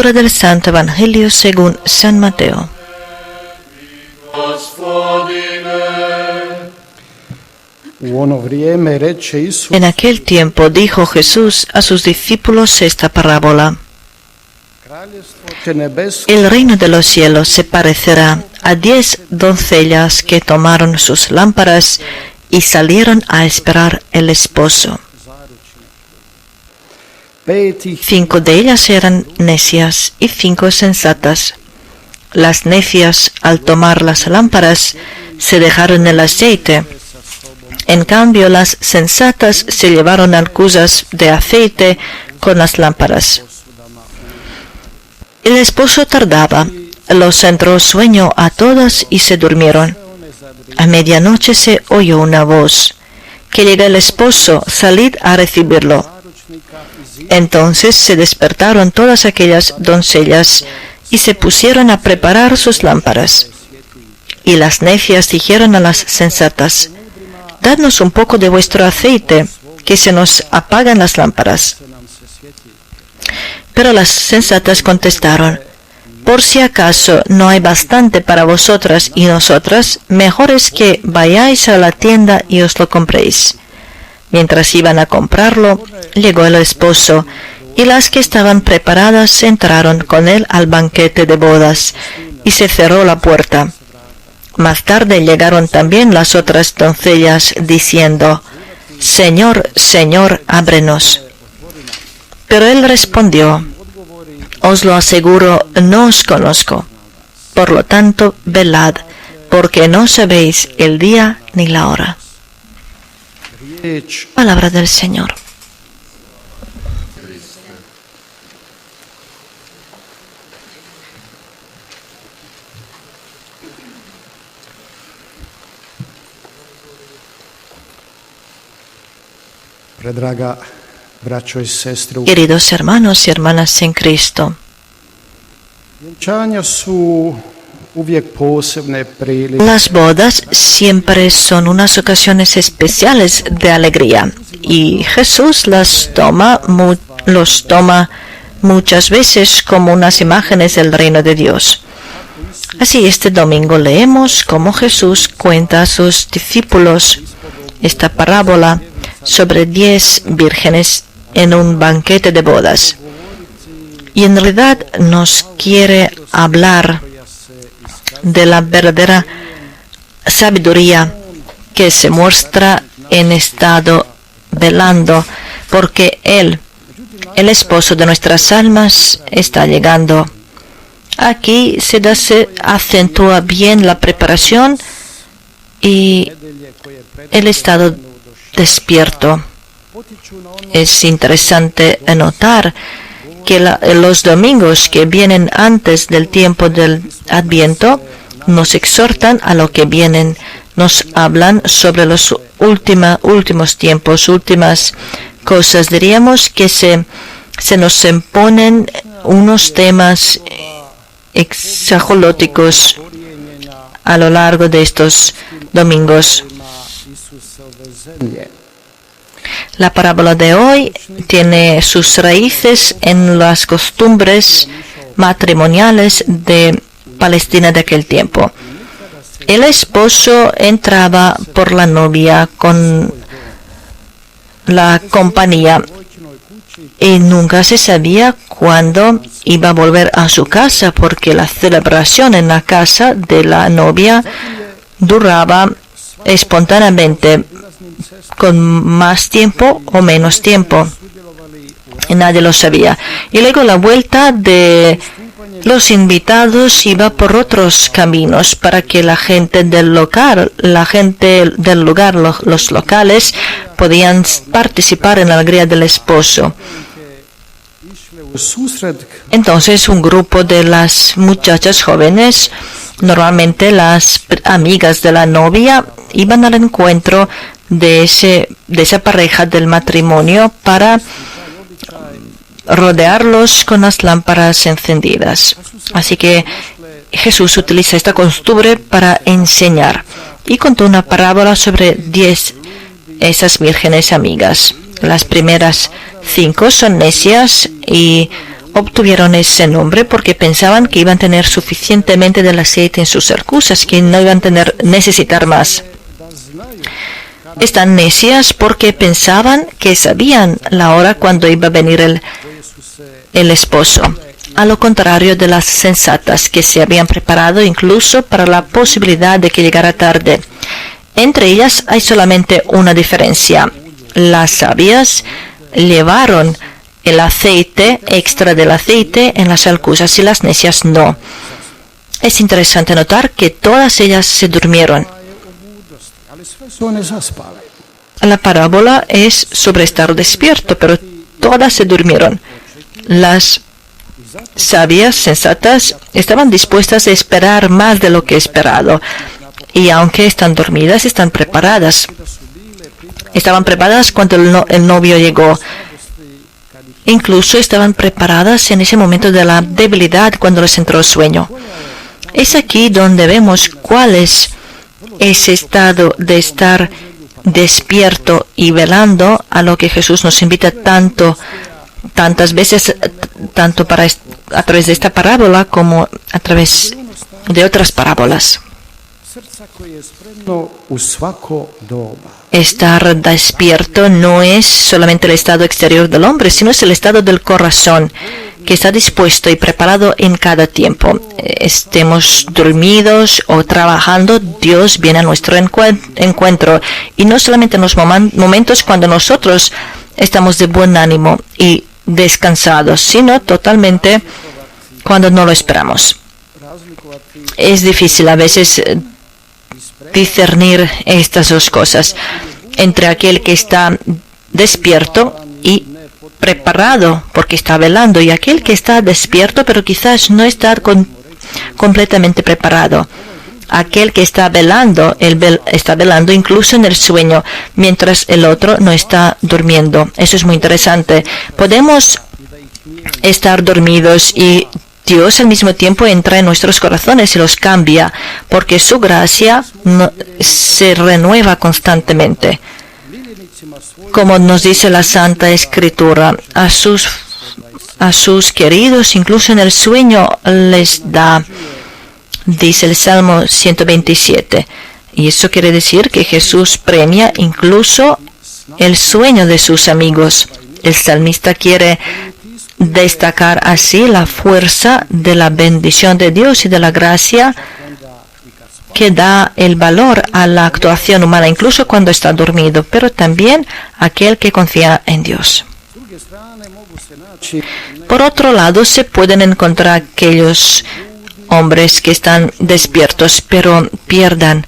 Del Santo Evangelio según San Mateo. En aquel tiempo dijo Jesús a sus discípulos esta parábola: El reino de los cielos se parecerá a 10 doncellas que tomaron sus lámparas y salieron a esperar el esposo. 5 de ellas eran necias y 5 sensatas. Las necias, al tomar las lámparas, se dejaron el aceite. En cambio, las sensatas se llevaron alcuzas de aceite con las lámparas. El esposo tardaba. Los entró sueño a todas y se durmieron. A medianoche se oyó una voz: que llega el esposo, salid a recibirlo. Entonces se despertaron todas aquellas doncellas y se pusieron a preparar sus lámparas. Y las necias dijeron a las sensatas: Dadnos un poco de vuestro aceite, que se nos apagan las lámparas. Pero las sensatas contestaron: Por si acaso no hay bastante para vosotras y nosotras, mejor es que vayáis a la tienda y os lo compréis. Mientras iban a comprarlo, llegó el esposo, y las que estaban preparadas entraron con él al banquete de bodas, y se cerró la puerta. Más tarde llegaron también las otras doncellas, diciendo: Señor, Señor, ábrenos. Pero él respondió: Os lo aseguro, no os conozco. Por lo tanto, velad, porque no sabéis el día ni la hora. Palabra del Señor. Queridos hermanos y hermanas en Cristo, las bodas siempre son unas ocasiones especiales de alegría y Jesús los toma muchas veces como unas imágenes del reino de Dios. Así, este domingo leemos cómo Jesús cuenta a sus discípulos esta parábola sobre 10 vírgenes en un banquete de bodas. Y en realidad nos quiere hablar de la verdadera sabiduría que se muestra en estado velando, porque Él, el esposo de nuestras almas, está llegando. Aquí se acentúa bien la preparación y el estado despierto. Es interesante notar que los domingos que vienen antes del tiempo del Adviento nos exhortan a lo que vienen, nos hablan sobre los últimos tiempos, últimas cosas. Diríamos que se nos imponen unos temas exaholóticos a lo largo de estos domingos. La parábola de hoy tiene sus raíces en las costumbres matrimoniales de Palestina de aquel tiempo. El esposo entraba por la novia con la compañía y nunca se sabía cuándo iba a volver a su casa, porque la celebración en la casa de la novia duraba espontáneamente, con más tiempo o menos tiempo, y nadie lo sabía. Y luego la vuelta de los invitados iba por otros caminos para que la gente del lugar, los locales, podían participar en la alegría del esposo. Entonces un grupo de las muchachas jóvenes, normalmente las amigas de la novia, iban al encuentro de esa pareja del matrimonio para rodearlos con las lámparas encendidas. Así que Jesús utiliza esta costumbre para enseñar y contó una parábola sobre 10 esas vírgenes amigas. Las primeras 5 son necias y obtuvieron ese nombre porque pensaban que iban a tener suficientemente del aceite en sus cercusas, que no iban a necesitar más. Están necias porque pensaban que sabían la hora cuando iba a venir el esposo, a lo contrario de las sensatas que se habían preparado incluso para la posibilidad de que llegara tarde. Entre ellas hay solamente una diferencia. Las sabias llevaron el aceite, extra del aceite, en las alcusas y las necias no. Es interesante notar que todas ellas se durmieron. La parábola es sobre estar despierto, pero todas se durmieron. Las sabias, sensatas, estaban dispuestas a esperar más de lo que esperado. Y aunque están dormidas, están preparadas. Estaban preparadas cuando el novio llegó. Incluso estaban preparadas en ese momento de la debilidad cuando les entró el sueño. Es aquí donde vemos cuál es ese estado de estar despierto y velando a lo que Jesús nos invita tantas veces, tanto a través de esta parábola como a través de otras parábolas. Estar despierto no es solamente el estado exterior del hombre, sino es el estado del corazón, que está dispuesto y preparado en cada tiempo. Estemos dormidos o trabajando, Dios viene a nuestro encuentro. Y no solamente en los momentos cuando nosotros estamos de buen ánimo y descansados, sino totalmente cuando no lo esperamos. Es difícil a veces discernir estas dos cosas entre aquel que está despierto y preparado porque está velando y aquel que está despierto pero quizás no está completamente preparado. Aquel que está velando, está velando incluso en el sueño, mientras el otro no está durmiendo. Eso es muy interesante. Podemos estar dormidos y Dios al mismo tiempo entra en nuestros corazones y los cambia, porque su gracia se renueva constantemente. Como nos dice la Santa Escritura, a sus queridos, incluso en el sueño, les da, dice el Salmo 127. Y eso quiere decir que Jesús premia incluso el sueño de sus amigos. El salmista quiere destacar así la fuerza de la bendición de Dios y de la gracia que da el valor a la actuación humana, incluso cuando está dormido, pero también aquel que confía en Dios. Por otro lado, se pueden encontrar aquellos hombres que están despiertos, pero pierdan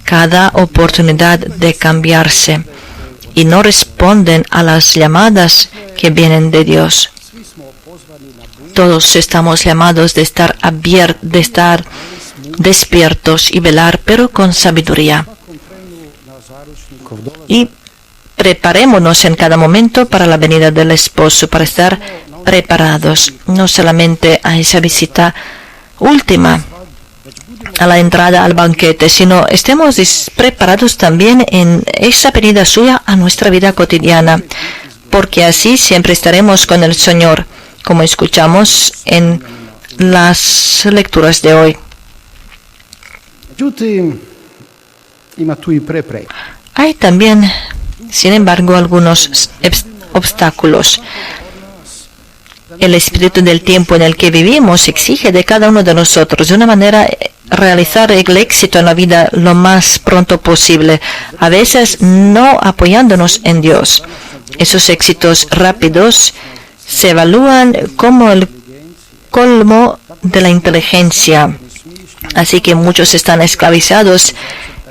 cada oportunidad de cambiarse y no responden a las llamadas que vienen de Dios. Todos estamos llamados de estar despiertos y velar, pero con sabiduría. Y preparémonos en cada momento para la venida del esposo, para estar preparados, no solamente a esa visita última, a la entrada al banquete, sino estemos preparados también en esa venida suya a nuestra vida cotidiana, porque así siempre estaremos con el Señor, como escuchamos en las lecturas de hoy. Hay también, sin embargo, algunos obstáculos. El espíritu del tiempo en el que vivimos exige de cada uno de nosotros de una manera realizar el éxito en la vida lo más pronto posible, a veces no apoyándonos en Dios. Esos éxitos rápidos se evalúan como el colmo de la inteligencia. Así que muchos están esclavizados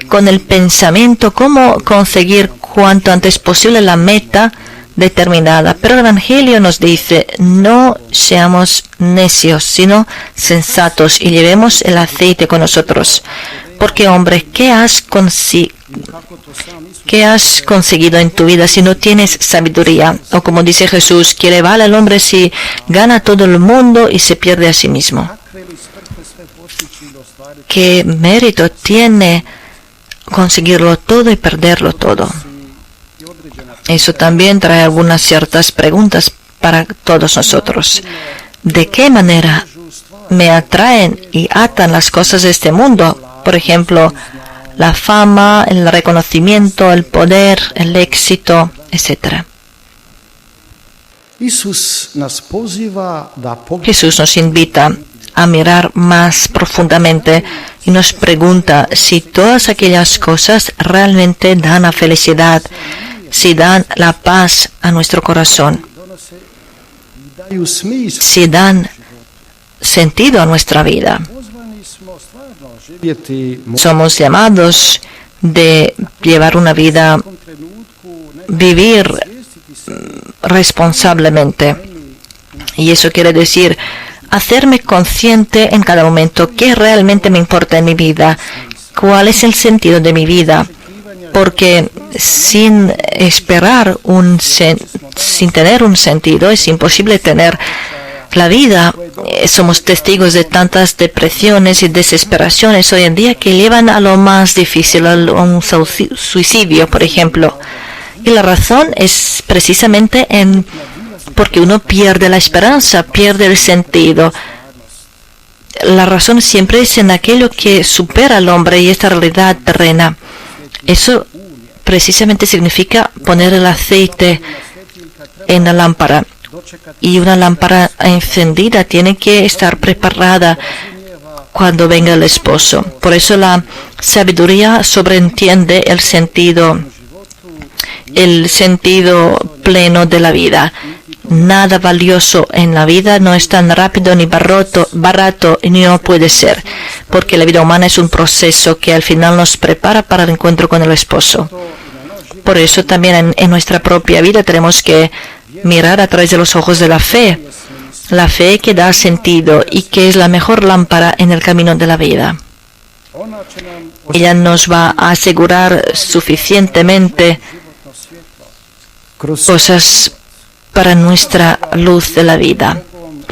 con el pensamiento cómo conseguir cuanto antes posible la meta determinada. Pero el Evangelio nos dice, no seamos necios, sino sensatos y llevemos el aceite con nosotros. Porque, hombre, ¿qué has conseguido en tu vida si no tienes sabiduría? O como dice Jesús, ¿qué le vale al hombre si gana todo el mundo y se pierde a sí mismo? ¿Qué mérito tiene conseguirlo todo y perderlo todo? Eso también trae algunas ciertas preguntas para todos nosotros. de qué manera me atraen y atan las cosas de este mundo. Por ejemplo, la fama, el reconocimiento, el poder, el éxito, etc. Jesús nos invita a mirar más profundamente y nos pregunta si todas aquellas cosas realmente dan la felicidad, si dan la paz a nuestro corazón, si dan sentido a nuestra vida. Somos llamados de llevar una vida, vivir responsablemente. Y eso quiere decir hacerme consciente en cada momento qué realmente me importa en mi vida, cuál es el sentido de mi vida. Porque sin esperar sin tener un sentido es imposible tener la vida. Somos testigos de tantas depresiones y desesperaciones hoy en día que llevan a lo más difícil, a un suicidio, por ejemplo. Y la razón es precisamente porque uno pierde la esperanza, pierde el sentido. La razón siempre es en aquello que supera al hombre y esta realidad terrena. Eso precisamente significa poner el aceite en la lámpara. Y una lámpara encendida tiene que estar preparada cuando venga el esposo. Por eso la sabiduría sobreentiende el sentido pleno de la vida. Nada valioso en la vida no es tan rápido ni barato y no puede ser, porque la vida humana es un proceso que al final nos prepara para el encuentro con el esposo. Por eso también en nuestra propia vida tenemos que mirar a través de los ojos de la fe que da sentido y que es la mejor lámpara en el camino de la vida. Ella nos va a asegurar suficientemente cosas para nuestra luz de la vida.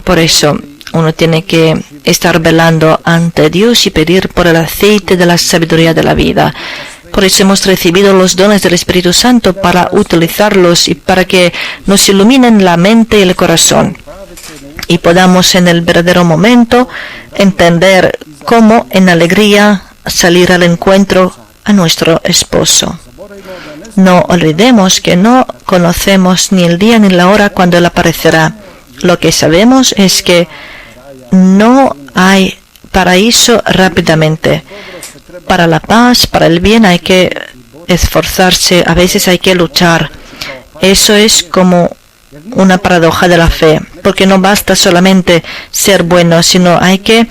Por eso uno tiene que estar velando ante Dios y pedir por el aceite de la sabiduría de la vida. Por eso hemos recibido los dones del Espíritu Santo para utilizarlos y para que nos iluminen la mente y el corazón. Y podamos en el verdadero momento entender cómo en alegría salir al encuentro a nuestro esposo. No olvidemos que no conocemos ni el día ni la hora cuando Él aparecerá. Lo que sabemos es que no hay paraíso rápidamente. Para la paz, para el bien hay que esforzarse, a veces hay que luchar. Eso es como una paradoja de la fe, porque no basta solamente ser bueno, sino hay que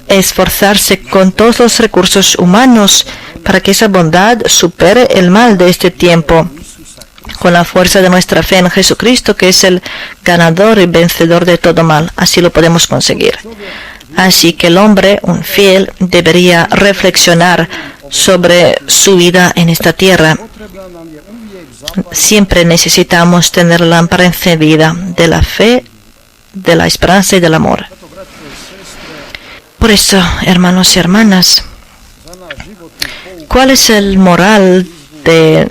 esforzarse con todos los recursos humanos para que esa bondad supere el mal de este tiempo, con la fuerza de nuestra fe en Jesucristo, que es el ganador y vencedor de todo mal. Así lo podemos conseguir. Así que el hombre, un fiel, debería reflexionar sobre su vida en esta tierra. Siempre necesitamos tener la lámpara encendida de la fe, de la esperanza y del amor. Por eso, hermanos y hermanas, ¿cuál es el moral de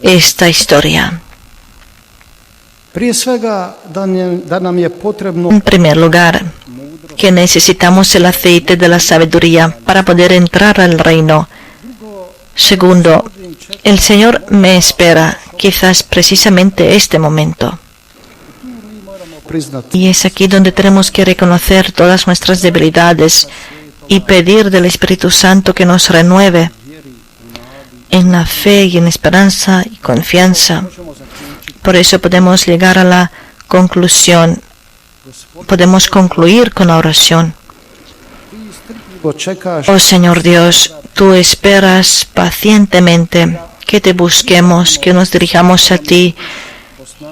esta historia? En primer lugar, que necesitamos el aceite de la sabiduría para poder entrar al reino. Segundo, el Señor me espera, quizás precisamente este momento. Y es aquí donde tenemos que reconocer todas nuestras debilidades y pedir del Espíritu Santo que nos renueve en la fe y en esperanza y confianza. Por eso podemos llegar a la conclusión, podemos concluir con la oración. Oh Señor Dios, tú esperas pacientemente que te busquemos, que nos dirijamos a ti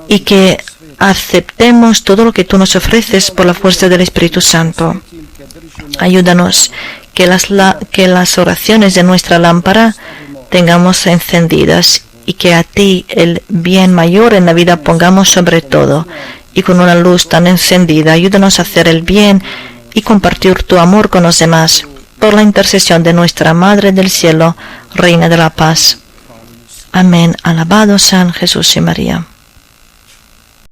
y que aceptemos todo lo que tú nos ofreces por la fuerza del Espíritu Santo. Ayúdanos que las oraciones de nuestra lámpara tengamos encendidas y que a ti el bien mayor en la vida pongamos sobre todo. Y con una luz tan encendida, ayúdanos a hacer el bien y compartir tu amor con los demás. Por la intercesión de nuestra Madre del Cielo, Reina de la Paz. Amén. Alabado sean Jesús y María.